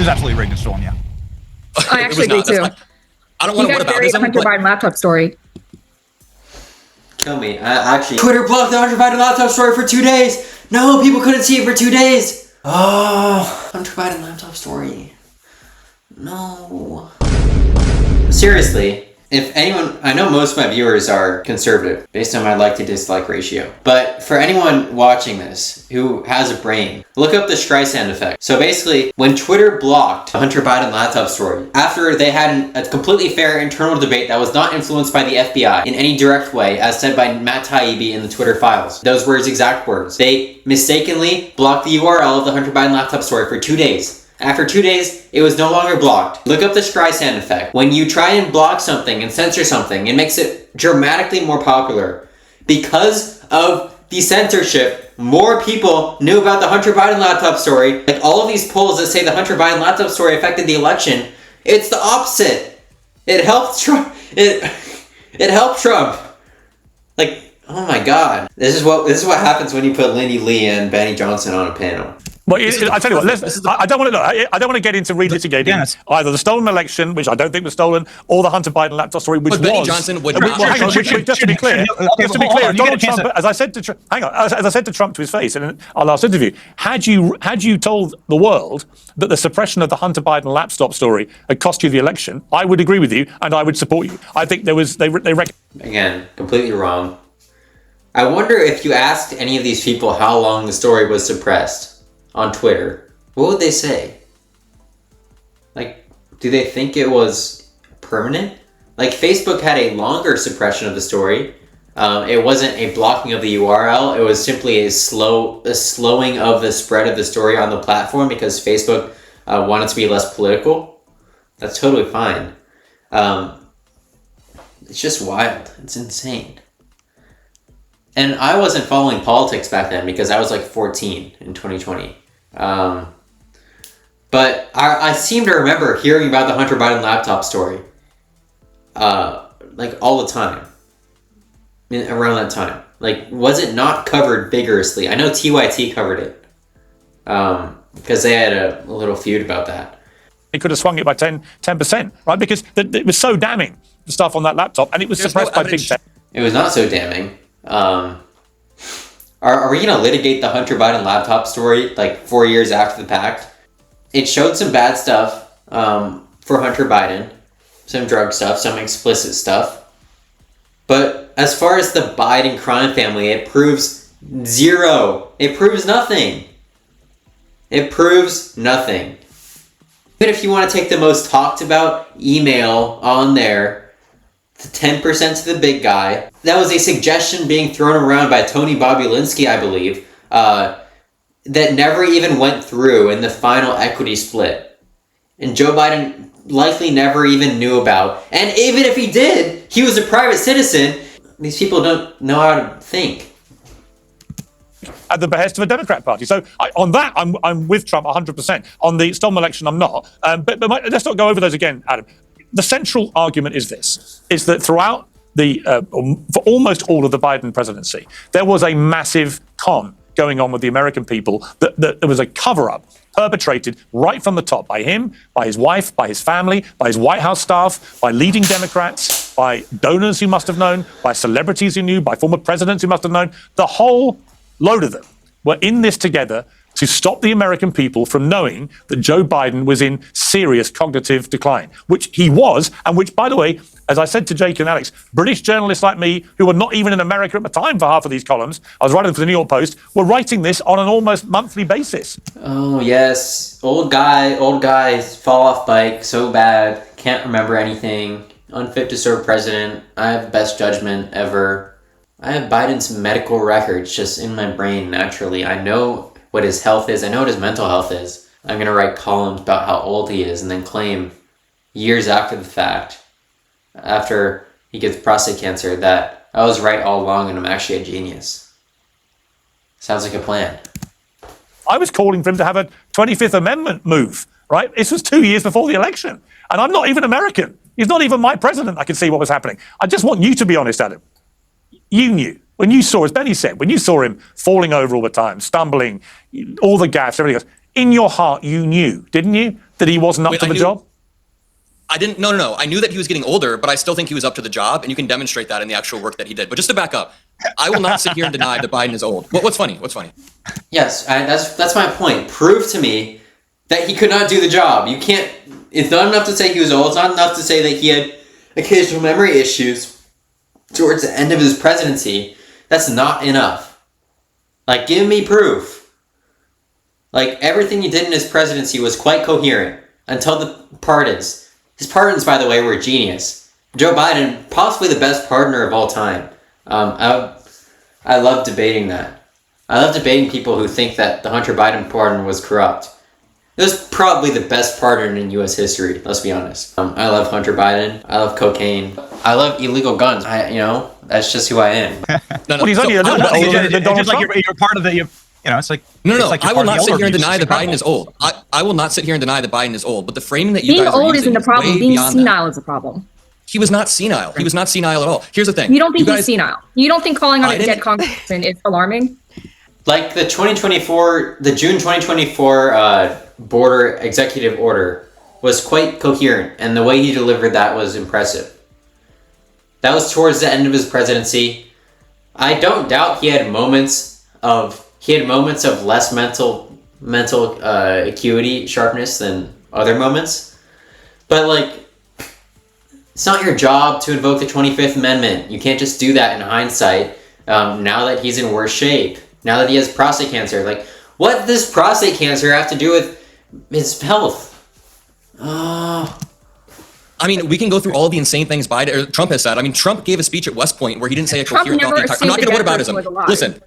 was absolutely rigged and stolen, yeah. I actually do too. I don't want to whataboutism. Hunter Biden laptop story. Kill me. I actually... Twitter blocked the Hunter Biden laptop story for 2 days. No, people couldn't see it for 2 days. Oh, Hunter Biden laptop story. No. Seriously, if anyone... I know most of my viewers are conservative, based on my like to dislike ratio. But for anyone watching this who has a brain, look up the Streisand effect. So basically, when Twitter blocked the Hunter Biden laptop story, after they had a completely fair internal debate that was not influenced by the FBI in any direct way, as said by Matt Taibbi in the Twitter files, those were his exact words. They mistakenly blocked the URL of the Hunter Biden laptop story for 2 days. After 2 days, it was no longer blocked. Look up the Streisand effect. When you try and block something and censor something, it makes it dramatically more popular. Because of the censorship, more people knew about the Hunter Biden laptop story. Like all of these polls that say the Hunter Biden laptop story affected the election, it's the opposite. It helped Trump. It helped Trump. Like, oh my God. This is what happens when you put Lindy Lee and Benny Johnson on a panel. Well, I tell you what, I don't want to get into relitigating either the stolen election, which I don't think was stolen, or the Hunter Biden laptop story, which Benny was. Johnson would not. Just to be clear, Donald Trump, as I said to Trump to his face in our last interview, had you told the world that the suppression of the Hunter Biden laptop story had cost you the election, I would agree with you and I would support you. I think Again, completely wrong. I wonder if you asked any of these people how long the story was suppressed on Twitter, what would they say? Like, do they think it was permanent? Like, Facebook had a longer suppression of the story. It wasn't a blocking of the URL. It was simply a slowing of the spread of the story on the platform because Facebook wanted to be less political. That's totally fine. It's just wild. It's insane. And I wasn't following politics back then because I was like 14 in 2020. But I seem to remember hearing about the Hunter Biden laptop story, like all the time, around that time. Like, was it not covered vigorously? I know TYT covered it, because they had a little feud about that. It could have swung it by 10%, right? Because it was so damning, the stuff on that laptop, and it was suppressed by big tech. It was not so damning. Are we going to litigate the Hunter Biden laptop story like 4 years after the fact? It showed some bad stuff for Hunter Biden, some drug stuff, some explicit stuff. But as far as the Biden crime family, it proves zero. It proves nothing. It proves nothing. Even if you want to take the most talked about email on there, the 10% to the big guy. That was a suggestion being thrown around by Tony Bobulinski, I believe, that never even went through in the final equity split. And Joe Biden likely never even knew about. And even if he did, he was a private citizen. These people don't know how to think. At the behest of a Democrat party. So on that, I'm with Trump 100%. On the stolen election, I'm not. But let's not go over those again, Adam. The central argument is this, is that throughout for almost all of the Biden presidency, there was a massive con going on with the American people, that there was a cover-up perpetrated right from the top by him, by his wife, by his family, by his White House staff, by leading Democrats, by donors who must have known, by celebrities who knew, by former presidents who must have known. The whole load of them were in this together to stop the American people from knowing that Joe Biden was in serious cognitive decline, which he was, and which, by the way, as I said to Jake and Alex, British journalists like me, who were not even in America at the time for half of these columns, I was writing for the New York Post, were writing this on an almost monthly basis. Oh, yes. Old guys fall off bike so bad, can't remember anything, unfit to serve president, I have best judgment ever. I have Biden's medical records just in my brain naturally. I know what his health is. I know what his mental health is. I'm going to write columns about how old he is and then claim years after the fact, after he gets prostate cancer, that I was right all along and I'm actually a genius. Sounds like a plan. I was calling for him to have a 25th Amendment move, right? This was 2 years before the election. And I'm not even American. He's not even my president. I could see what was happening. I just want you to be honest, Adam. You knew. When you saw, as Benny said, when you saw him falling over all the time, stumbling, all the gaffes, everything else, in your heart you knew, didn't you, That he wasn't up to the job? I didn't. No. I knew that he was getting older, but I still think he was up to the job, and you can demonstrate that in the actual work that he did. But just to back up, I will not sit here and deny that Biden is old. What's funny? What's funny? Yes, that's my point. Prove to me that he could not do the job. You can't. It's not enough to say he was old. It's not enough to say that he had occasional memory issues towards the end of his presidency. That's not enough. Like, give me proof. Like, everything he did in his presidency was quite coherent until the pardons. His pardons, by the way, were genius. Joe Biden, possibly the best pardoner of all time. I love debating that. I love debating people who think that the Hunter Biden pardon was corrupt. It was probably the best pardon in U.S. history, let's be honest. I love Hunter Biden. I love cocaine. I love illegal guns. That's just who I am. No, he's only a little bit older than Donald Trump. You're part of the, it's like... No. It's like I will not sit here and deny that incredible. Biden is old. I will not sit here and deny that Biden is old. But the framing that you Being guys are old using isn't the problem. is way Being beyond senile that. is the problem. He was not senile. He was not senile at all. Here's the thing. You don't think he's senile? You don't think calling on a Biden- dead congressman is alarming? Like the June 2024 border executive order was quite coherent, and the way he delivered that was impressive. That was towards the end of his presidency. I don't doubt he had moments of less mental acuity, sharpness than other moments. But like, it's not your job to invoke the 25th Amendment. You can't just do that in hindsight. Now that he's in worse shape, now that he has prostate cancer, like, what does prostate cancer have to do with his health? I mean, we can go through all the insane things Trump has said. I mean, Trump gave a speech at West Point where he didn't say a Trump coherent never thought. I'm not assumed going to the what dead person was aboutism. alive. Listen.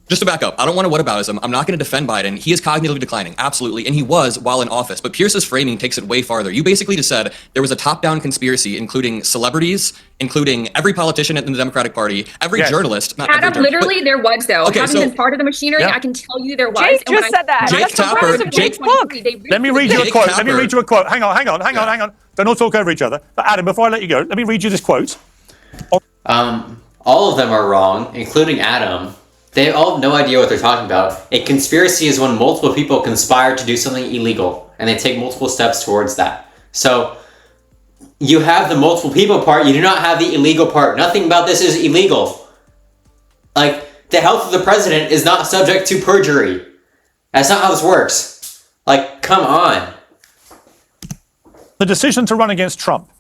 Just to back up, I don't want to whataboutism. I'm not going to defend Biden. He is cognitively declining, absolutely, and he was while in office. But Pierce's framing takes it way farther. You basically just said there was a top-down conspiracy, including celebrities, including every politician in the Democratic Party, every journalist. Not every Adam, journalist, literally, there was, though. Okay, Having so- been part of the machinery, Yeah. I can tell you there was. Jake And when just said that. Jake That's the Tapper- premise of Jake- Jake's book. Let me read you a Jake quote. Let me Tapper. read you a quote. Hang on. Don't all talk over each other. But Adam, before I let you go, let me read you this quote. All of them are wrong, including Adam. They all have no idea what they're talking about. A conspiracy is when multiple people conspire to do something illegal, and they take multiple steps towards that. So, you have the multiple people part, you do not have the illegal part. Nothing about this is illegal. Like, the health of the president is not subject to perjury. That's not how this works. Like, come on. The decision to run against Trump.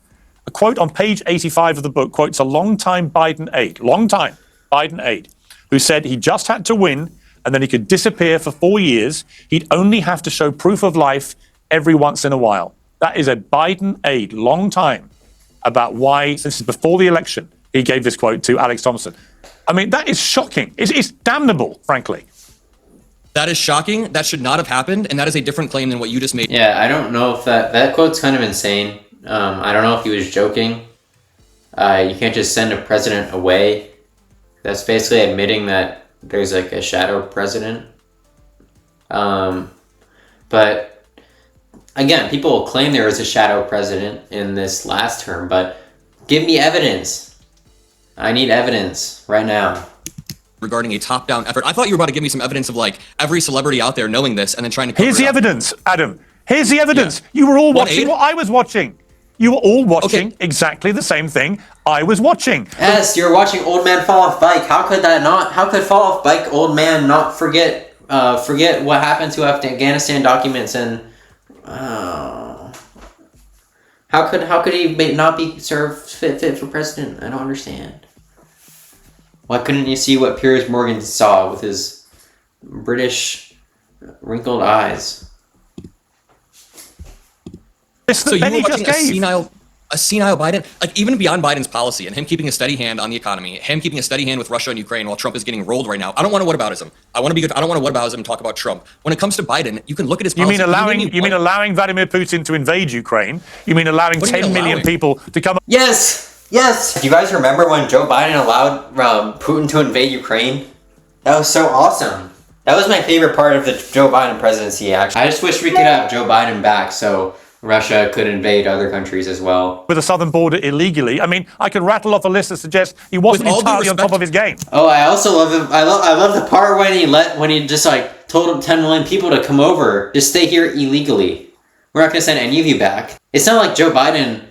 A quote on page 85 of the book quotes a longtime Biden aide, who said he just had to win and then he could disappear for 4 years. He'd only have to show proof of life every once in a while. That is a Biden aide, long time, about why, this is before the election, he gave this quote to Alex Thompson. I mean, that is shocking. It's damnable, frankly. That is shocking. That should not have happened, and that is a different claim than what you just made. Yeah, I don't know if that quote's kind of insane. I don't know if he was joking. You can't just send a president away. That's basically admitting that there's like a shadow president. But again, people will claim there was a shadow president in this last term, but give me evidence. I need evidence right now. Regarding a top-down effort. I thought you were about to give me some evidence of like every celebrity out there knowing this and then trying to cover Here's the it up. evidence, Adam. Here's the evidence. Yeah. You were all What, watching aide? what I was watching. You were all watching Okay. exactly the same thing I was watching. Yes, you're watching old man fall off bike. How could fall off bike old man not forget what happened to Afghanistan documents and how could he not be served fit for president? I don't understand. Why couldn't you see what Piers Morgan saw with his British wrinkled eyes? It's the So you Ben were he just watching gave. a senile Biden, like even beyond Biden's policy and him keeping a steady hand on the economy, him keeping a steady hand with Russia and Ukraine while Trump is getting rolled right now. I don't want to whataboutism. I don't want to whataboutism and talk about Trump. When it comes to Biden, you can look at his You policy. mean allowing Vladimir Putin to invade Ukraine? You mean allowing What do you 10 mean million allowing? people to come? Yes! Do you guys remember when Joe Biden allowed Putin to invade Ukraine? That was so awesome. That was my favorite part of the Joe Biden presidency, actually. I just wish we could have Joe Biden back so Russia could invade other countries as well. with the southern border illegally. I mean, I could rattle off a list that suggests he wasn't With all due entirely on top respect- of his game. Oh, I also love him. I love the part when he just like told 10 million people to come over, just stay here illegally. We're not going to send any of you back. It's not like Joe Biden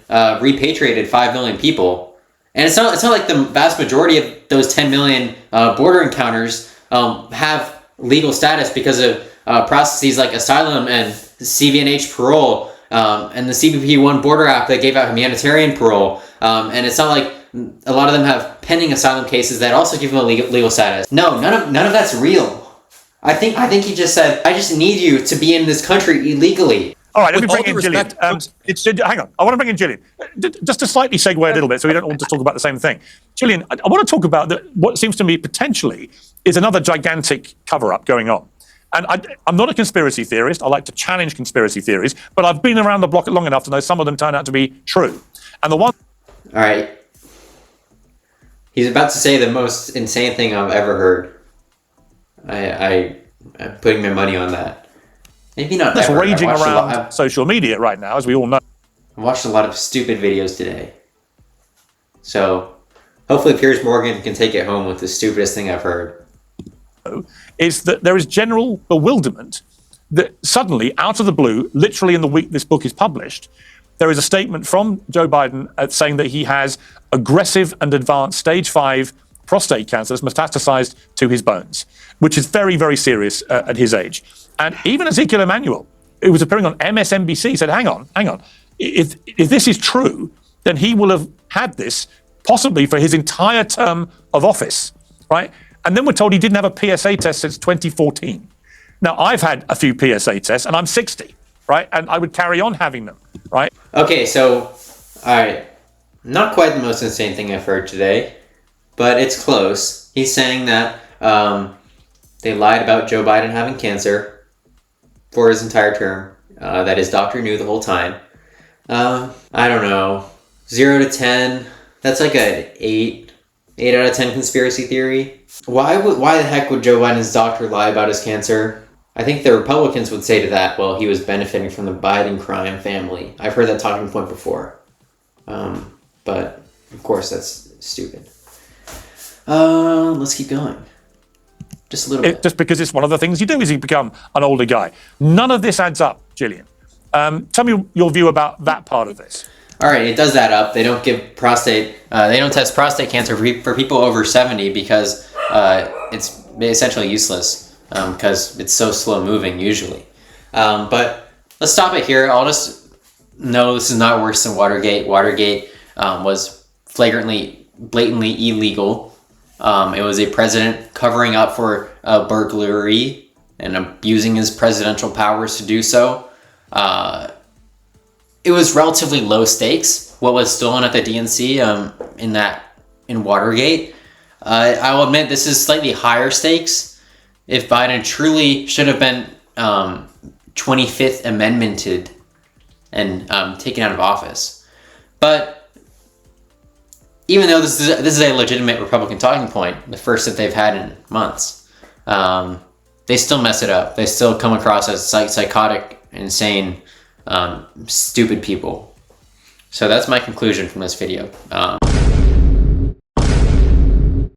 repatriated 5 million people, and it's not like the vast majority of those 10 million border encounters have legal status because of processes like asylum and CVNH parole. And the CBP-1 Border Act that gave out humanitarian parole. And it's not like a lot of them have pending asylum cases that also give them a legal status. No, none of that's real. I think he just said, I just need you to be in this country illegally. All right, let me With all bring in due Gillian. respect, Hang on, I want to bring in Gillian. Just to slightly segue a little bit so we don't all just talk about the same thing. Gillian, I want to talk about what seems to me potentially is another gigantic cover-up going on. And I'm not a conspiracy theorist. I like to challenge conspiracy theories, but I've been around the block long enough to know some of them turn out to be true. And the one... All right. He's about to say the most insane thing I've ever heard. I'm putting my money on that. Maybe not that's ever. raging around I've social media right now, as we all know. watched a lot of stupid videos today. So hopefully Piers Morgan can take it home with the stupidest thing I've heard. Is that there is general bewilderment that suddenly, out of the blue, literally in the week this book is published, there is a statement from Joe Biden saying that he has aggressive and advanced stage 5 prostate cancer that's metastasized to his bones, which is very, very serious at his age. And even Ezekiel Emanuel, who was appearing on MSNBC, said, hang on. If this is true, then he will have had this possibly for his entire term of office, right? And then we're told he didn't have a PSA test since 2014. Now, I've had a few PSA tests, and I'm 60, right? And I would carry on having them, right? Okay, so, all right. Not quite the most insane thing I've heard today, but it's close. He's saying that they lied about Joe Biden having cancer for his entire term, that his doctor knew the whole time. I don't know. 0 to 10, that's like a 8 out of 10 conspiracy theory. Why the heck would Joe Biden's doctor lie about his cancer? I think the Republicans would say to that, well, he was benefiting from the Biden crime family. I've heard that talking point before. But, of course, that's stupid. Let's keep going. Just a little bit. Just because it's one of the things you do as you become an older guy. None of this adds up, Gillian. Tell me your view about that part of this. All right, it does add up. They don't give they don't test prostate cancer for people over 70 because it's essentially useless because it's so slow moving usually. But let's stop it here. I'll just know this is not worse than Watergate. Watergate was blatantly illegal. It was a president covering up for burglary and abusing his presidential powers to do so. It was relatively low stakes. What was stolen at the DNC in Watergate. I'll admit this is slightly higher stakes. If Biden truly should have been 25th Amendmented and taken out of office, but even though this is a legitimate Republican talking point, the first that they've had in months, they still mess it up. They still come across as psychotic, insane, stupid people. So that's my conclusion from this video.